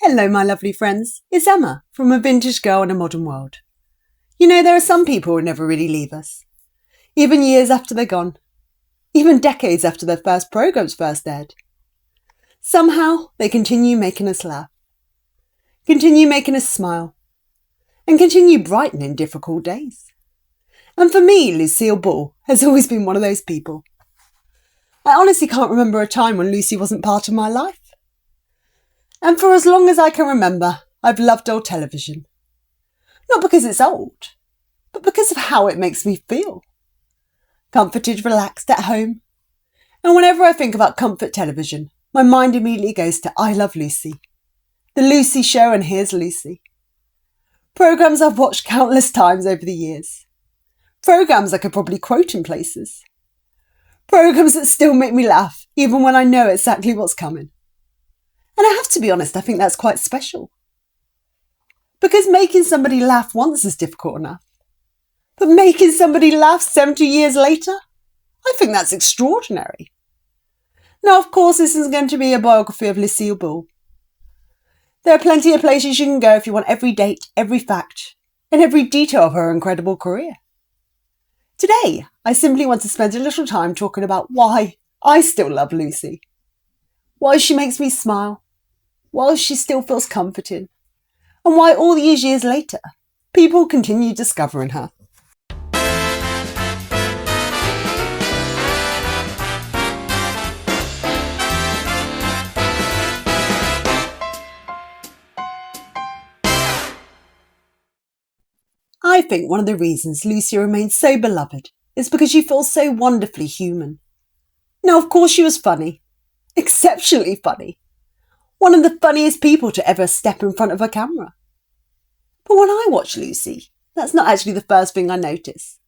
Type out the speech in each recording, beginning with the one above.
Hello, my lovely friends. It's Emma from A Vintage Girl in a Modern World. You know, there are some people who never really leave us. Even years after they're gone. Even decades after their first programmes first aired. Somehow, they continue making us laugh. Continue making us smile. And continue brightening difficult days. And for me, Lucille Ball has always been one of those people. I honestly can't remember a time when Lucy wasn't part of my life. And for as long as I can remember, I've loved old television. Not because it's old, but because of how it makes me feel. Comforted, relaxed at home. And whenever I think about comfort television, my mind immediately goes to I Love Lucy. The Lucy Show and Here's Lucy. Programmes I've watched countless times over the years. Programmes I could probably quote in places. Programmes that still make me laugh, even when I know exactly what's coming. And I have to be honest, I think that's quite special. Because making somebody laugh once is difficult enough. But making somebody laugh 70 years later? I think that's extraordinary. Now, of course, this is going to be a biography of Lucille Ball. There are plenty of places you can go if you want every date, every fact, and every detail of her incredible career. Today, I simply want to spend a little time talking about why I still love Lucy. Why she makes me smile, why she still feels comforting, and why all these years later, people continue discovering her. I think one of the reasons Lucy remains so beloved is because she feels so wonderfully human. Now, of course, she was funny. Exceptionally funny. One of the funniest people to ever step in front of a camera. But when I watch Lucy, that's not actually the first thing I notice.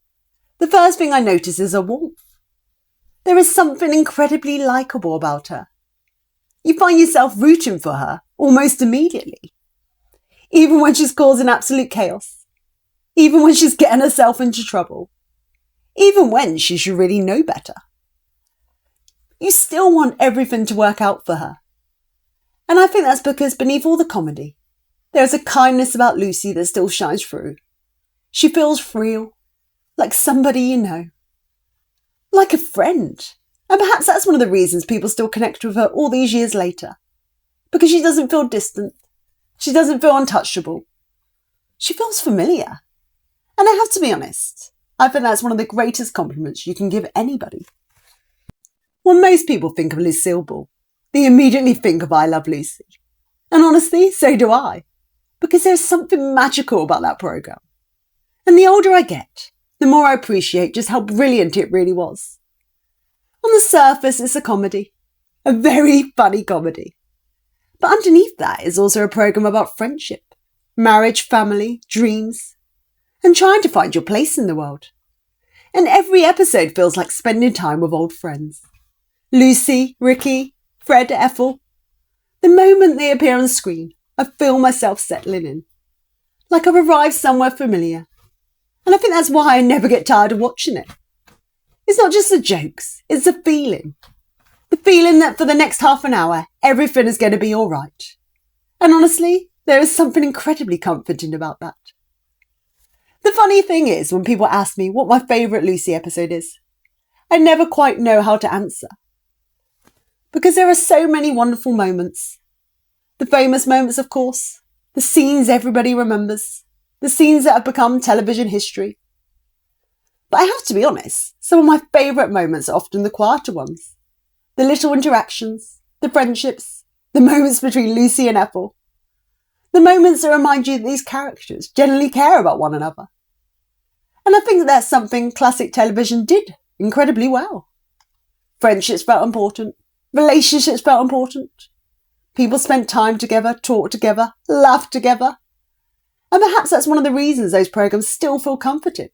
The first thing I notice is her warmth. There is something incredibly likeable about her. You find yourself rooting for her almost immediately. Even when she's causing absolute chaos. Even when she's getting herself into trouble. Even when she should really know better. You still want everything to work out for her. And I think that's because beneath all the comedy, there is a kindness about Lucy that still shines through. She feels real, like somebody you know. Like a friend. And perhaps that's one of the reasons people still connect with her all these years later. Because she doesn't feel distant. She doesn't feel untouchable. She feels familiar. And I have to be honest, I think that's one of the greatest compliments you can give anybody. When most people think of Lucille Ball, they immediately think of I Love Lucy. And honestly, so do I. Because there's something magical about that programme. And the older I get, the more I appreciate just how brilliant it really was. On the surface, it's a comedy. A very funny comedy. But underneath that is also a programme about friendship, marriage, family, dreams, and trying to find your place in the world. And every episode feels like spending time with old friends. Lucy, Ricky, Fred, Ethel. The moment they appear on screen, I feel myself settling in. Like I've arrived somewhere familiar. And I think that's why I never get tired of watching it. It's not just the jokes, it's the feeling. The feeling that for the next half an hour, everything is going to be all right. And honestly, there is something incredibly comforting about that. The funny thing is, when people ask me what my favourite Lucy episode is, I never quite know how to answer. Because there are so many wonderful moments. The famous moments, of course. The scenes everybody remembers. The scenes that have become television history. But I have to be honest, some of my favourite moments are often the quieter ones. The little interactions, the friendships, the moments between Lucy and Ethel. The moments that remind you that these characters generally care about one another. And I think that's something classic television did incredibly well. Friendships felt important. Relationships felt important. People spent time together, talked together, laughed together. And perhaps that's one of the reasons those programmes still feel comforting.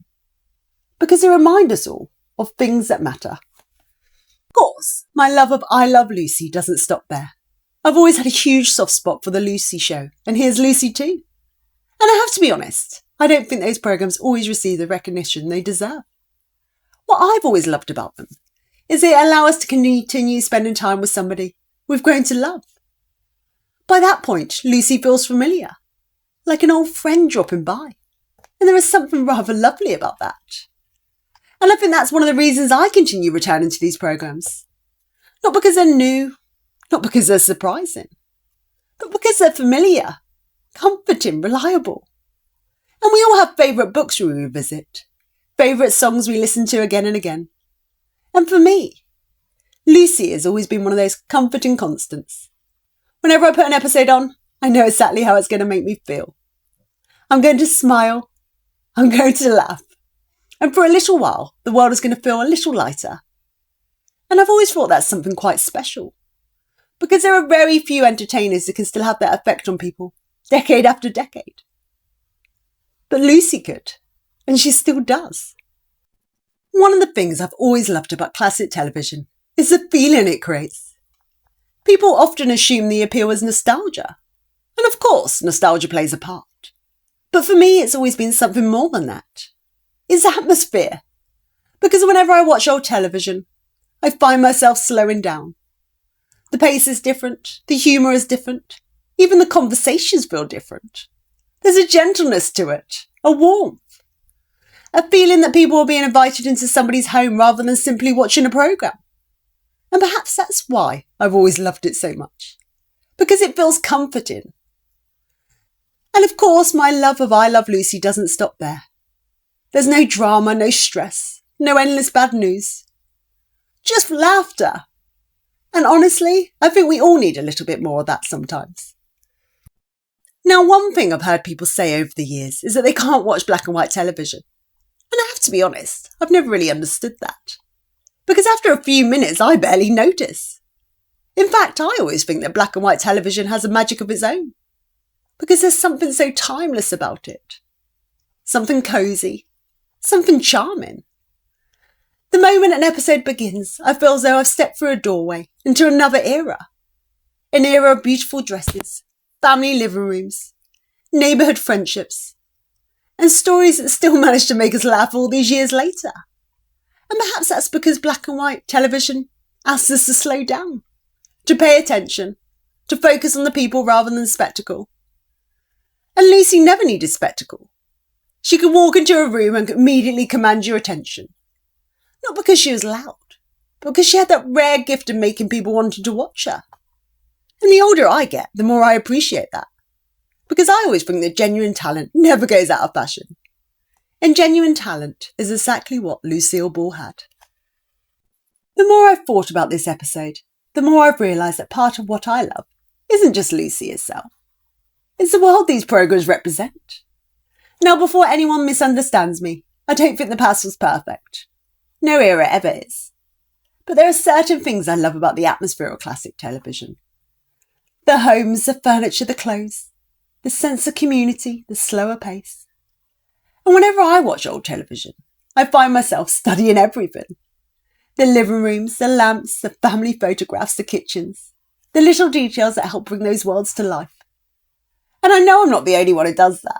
Because they remind us all of things that matter. Of course, my love of I Love Lucy doesn't stop there. I've always had a huge soft spot for the Lucy Show, and Here's Lucy too. And I have to be honest, I don't think those programmes always receive the recognition they deserve. What I've always loved about them is they allow us to continue spending time with somebody we've grown to love. By that point, Lucy feels familiar, like an old friend dropping by. And there is something rather lovely about that. And I think that's one of the reasons I continue returning to these programmes. Not because they're new, not because they're surprising, but because they're familiar, comforting, reliable. And we all have favourite books we revisit, favourite songs we listen to again and again. And for me, Lucy has always been one of those comforting constants. Whenever I put an episode on, I know exactly how it's going to make me feel. I'm going to smile, I'm going to laugh, and for a little while, the world is going to feel a little lighter. And I've always thought that's something quite special, because there are very few entertainers that can still have that effect on people, decade after decade. But Lucy could, and she still does. One of the things I've always loved about classic television is the feeling it creates. People often assume the appeal is nostalgia, and of course, nostalgia plays a part. But for me, it's always been something more than that. It's atmosphere. Because whenever I watch old television, I find myself slowing down. The pace is different, the humour is different, even the conversations feel different. There's a gentleness to it, a warmth, a feeling that people are being invited into somebody's home rather than simply watching a programme. And perhaps that's why I've always loved it so much, because it feels comforting. And of course, my love of I Love Lucy doesn't stop there. There's no drama, no stress, no endless bad news. Just laughter. And honestly, I think we all need a little bit more of that sometimes. Now, one thing I've heard people say over the years is that they can't watch black and white television. And I have to be honest, I've never really understood that. Because after a few minutes, I barely notice. In fact, I always think that black and white television has a magic of its own. Because there's something so timeless about it. Something cosy. Something charming. The moment an episode begins, I feel as though I've stepped through a doorway into another era. An era of beautiful dresses, family living rooms, neighbourhood friendships, and stories that still manage to make us laugh all these years later. And perhaps that's because black and white television asks us to slow down, to pay attention, to focus on the people rather than the spectacle. And Lucy never needed spectacle. She could walk into a room and immediately command your attention. Not because she was loud, but because she had that rare gift of making people want to watch her. And the older I get, the more I appreciate that. Because I always think that genuine talent never goes out of fashion. And genuine talent is exactly what Lucille Ball had. The more I've thought about this episode, the more I've realised that part of what I love isn't just Lucy herself. It's the world these programmes represent. Now, before anyone misunderstands me, I don't think the past was perfect. No era ever is. But there are certain things I love about the atmosphere of classic television. The homes, the furniture, the clothes, the sense of community, the slower pace. And whenever I watch old television, I find myself studying everything. The living rooms, the lamps, the family photographs, the kitchens, the little details that help bring those worlds to life. And I know I'm not the only one who does that.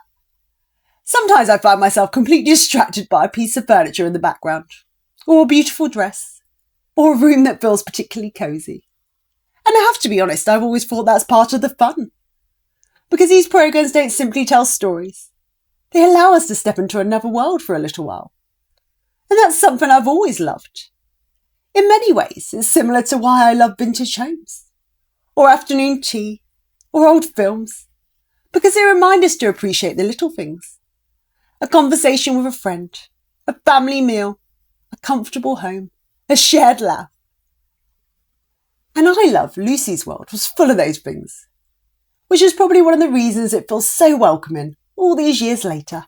Sometimes I find myself completely distracted by a piece of furniture in the background, or a beautiful dress, or a room that feels particularly cosy. And I have to be honest, I've always thought that's part of the fun. Because these programmes don't simply tell stories. They allow us to step into another world for a little while. And that's something I've always loved. In many ways, it's similar to why I love vintage homes, or afternoon tea, or old films. Because they remind us to appreciate the little things. A conversation with a friend, a family meal, a comfortable home, a shared laugh. And I love Lucy's world was full of those things, which is probably one of the reasons it feels so welcoming all these years later.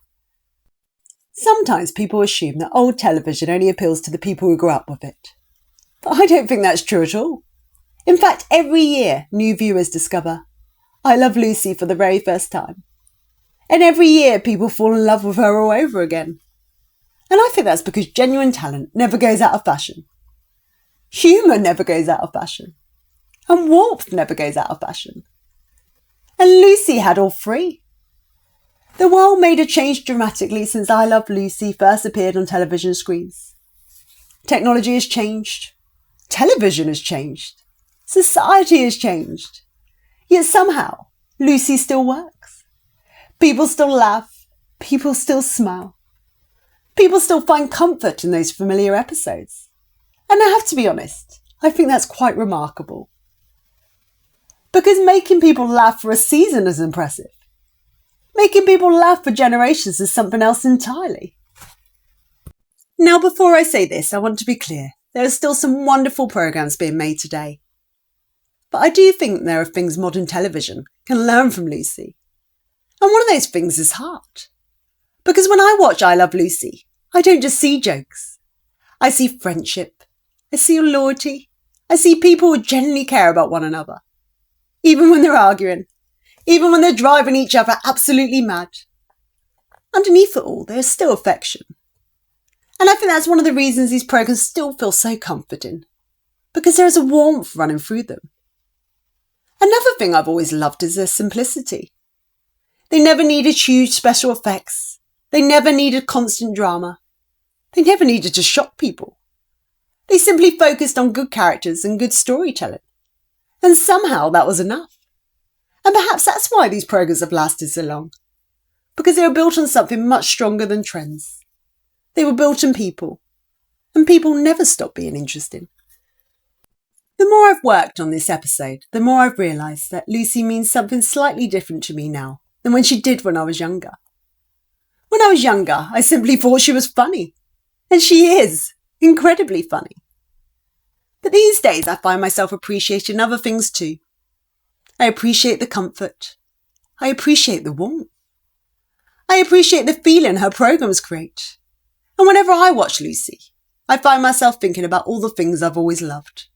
Sometimes people assume that old television only appeals to the people who grew up with it. But I don't think that's true at all. In fact, every year new viewers discover I Love Lucy for the very first time. And every year people fall in love with her all over again. And I think that's because genuine talent never goes out of fashion. Humour never goes out of fashion. And warmth never goes out of fashion. And Lucy had all three. The world made a change dramatically since I Love Lucy first appeared on television screens. Technology has changed. Television has changed. Society has changed. Yet somehow, Lucy still works. People still laugh. People still smile. People still find comfort in those familiar episodes. And I have to be honest, I think that's quite remarkable. Because making people laugh for a season is impressive. Making people laugh for generations is something else entirely. Now, before I say this, I want to be clear. There are still some wonderful programmes being made today. But I do think there are things modern television can learn from Lucy. And one of those things is heart. Because when I watch I Love Lucy, I don't just see jokes. I see friendship. I see loyalty. I see people who genuinely care about one another. Even when they're arguing. Even when they're driving each other absolutely mad. Underneath it all, there's still affection. And I think that's one of the reasons these programmes still feel so comforting. Because there is a warmth running through them. Another thing I've always loved is their simplicity. They never needed huge special effects. They never needed constant drama. They never needed to shock people. They simply focused on good characters and good storytelling. And somehow that was enough. And perhaps that's why these programmes have lasted so long. Because they were built on something much stronger than trends. They were built on people. And people never stop being interesting. The more I've worked on this episode, the more I've realised that Lucy means something slightly different to me now than when she did when I was younger. When I was younger, I simply thought she was funny. And she is incredibly funny. But these days I find myself appreciating other things too. I appreciate the comfort. I appreciate the warmth. I appreciate the feeling her programmes create. And whenever I watch Lucy, I find myself thinking about all the things I've always loved.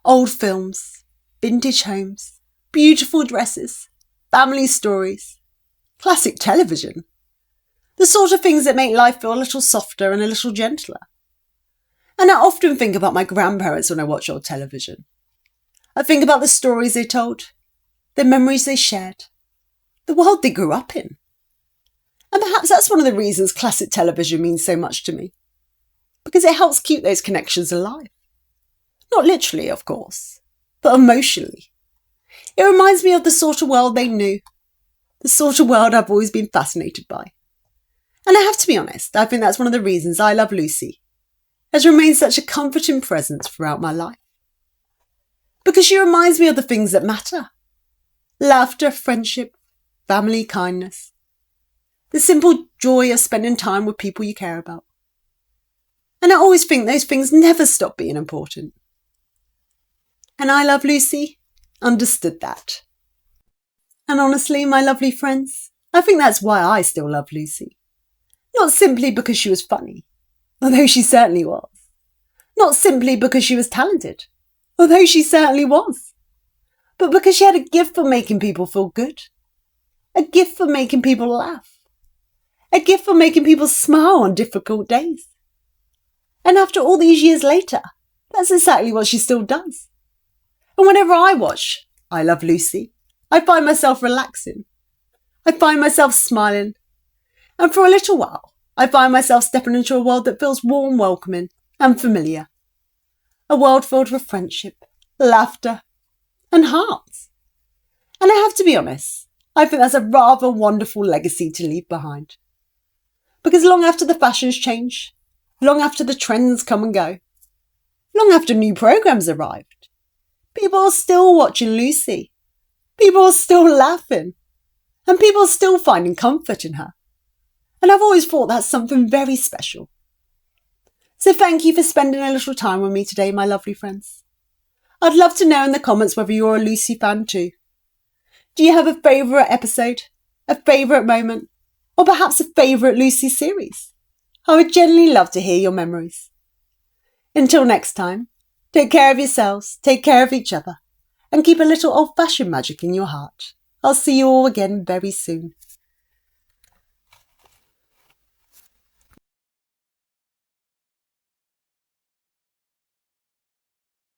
Old films, vintage homes, beautiful dresses, family stories, classic television. The sort of things that make life feel a little softer and a little gentler. And I often think about my grandparents when I watch old television. I think about the stories they told, the memories they shared, the world they grew up in. And perhaps that's one of the reasons classic television means so much to me. Because it helps keep those connections alive. Not literally, of course, but emotionally. It reminds me of the sort of world they knew, the sort of world I've always been fascinated by. And I have to be honest, I think that's one of the reasons I Love Lucy has remained such a comforting presence throughout my life. Because she reminds me of the things that matter. Laughter, friendship, family, kindness. The simple joy of spending time with people you care about. And I always think those things never stop being important. And I Love Lucy understood that. And honestly, my lovely friends, I think that's why I still love Lucy. Not simply because she was funny, although she certainly was. Not simply because she was talented, although she certainly was. But because she had a gift for making people feel good. A gift for making people laugh. A gift for making people smile on difficult days. And after all these years later, that's exactly what she still does. And whenever I watch I Love Lucy, I find myself relaxing. I find myself smiling. And for a little while, I find myself stepping into a world that feels warm, welcoming and familiar. A world filled with friendship, laughter and hearts. And I have to be honest, I think that's a rather wonderful legacy to leave behind. Because long after the fashions change, long after the trends come and go, long after new programmes arrived, people are still watching Lucy. People are still laughing. And people are still finding comfort in her. And I've always thought that's something very special. So thank you for spending a little time with me today, my lovely friends. I'd love to know in the comments whether you're a Lucy fan too. Do you have a favourite episode, a favourite moment, or perhaps a favourite Lucy series? I would genuinely love to hear your memories. Until next time, take care of yourselves, take care of each other, and keep a little old-fashioned magic in your heart. I'll see you all again very soon.